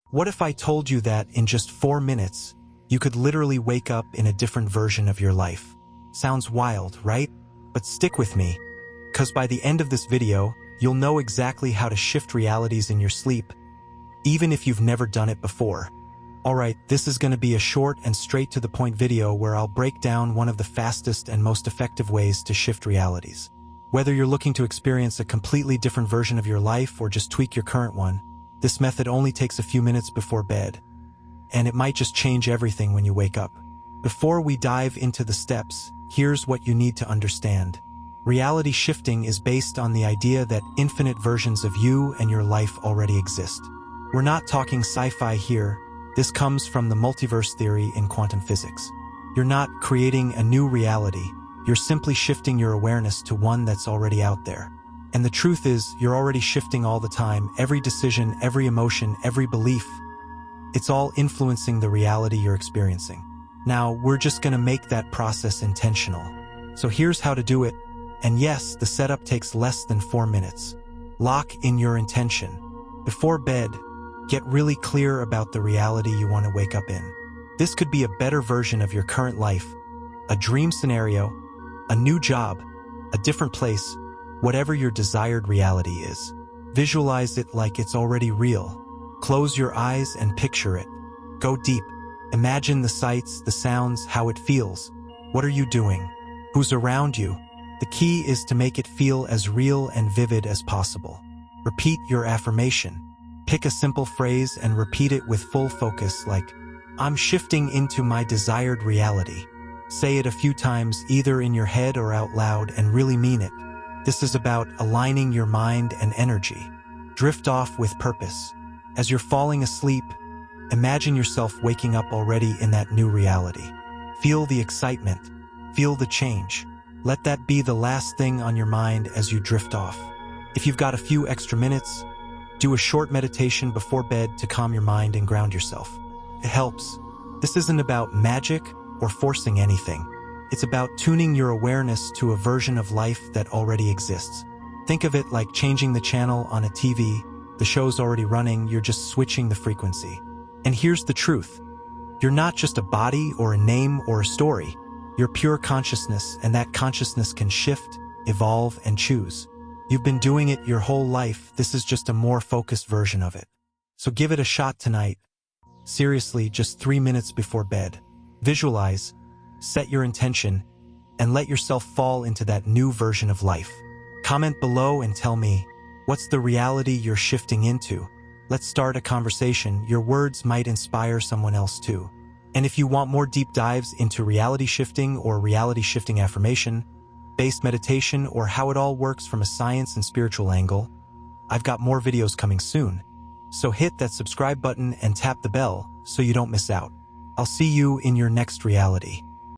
What if I told you that in just 4 minutes, you could literally wake up in a different version of your life? Sounds wild, right? But stick with me, because by the end of this video, you'll know exactly how to shift realities in your sleep, even if you've never done it before. Alright, this is going to be a short and straight to the point video where I'll break down one of the fastest and most effective ways to shift realities. Whether you're looking to experience a completely different version of your life or just tweak your current one, this method only takes a few minutes before bed, and it might just change everything when you wake up. Before we dive into the steps, here's what you need to understand. Reality shifting is based on the idea that infinite versions of you and your life already exist. We're not talking sci-fi here. This comes from the multiverse theory in quantum physics. You're not creating a new reality. You're simply shifting your awareness to one that's already out there. And the truth is, you're already shifting all the time. Every decision, every emotion, every belief. It's all influencing the reality you're experiencing. Now, we're just going to make that process intentional. So here's how to do it. And yes, the setup takes less than 4 minutes. Lock in your intention. Before bed, get really clear about the reality you want to wake up in. This could be a better version of your current life, a dream scenario, a new job, a different place, whatever your desired reality is. Visualize it like it's already real. Close your eyes and picture it. Go deep. Imagine the sights, the sounds, how it feels. What are you doing? Who's around you? The key is to make it feel as real and vivid as possible. Repeat your affirmation. Pick a simple phrase and repeat it with full focus, like, I'm shifting into my desired reality. Say it a few times, either in your head or out loud, and really mean it. This is about aligning your mind and energy. Drift off with purpose. As you're falling asleep, imagine yourself waking up already in that new reality. Feel the excitement. Feel the change. Let that be the last thing on your mind as you drift off. If you've got a few extra minutes, do a short meditation before bed to calm your mind and ground yourself. It helps. This isn't about magic or forcing anything. It's about tuning your awareness to a version of life that already exists. Think of it like changing the channel on a TV. The show's already running, you're just switching the frequency. And here's the truth. You're not just a body or a name or a story. You're pure consciousness, and that consciousness can shift, evolve, and choose. You've been doing it your whole life. This is just a more focused version of it. So give it a shot tonight. Seriously, just 3 minutes before bed. Visualize, set your intention, and let yourself fall into that new version of life. Comment below and tell me, what's the reality you're shifting into? Let's start a conversation. Your words might inspire someone else too. And if you want more deep dives into reality shifting or reality shifting affirmation-based meditation, or how it all works from a science and spiritual angle, I've got more videos coming soon. So hit that subscribe button and tap the bell so you don't miss out. I'll see you in your next reality.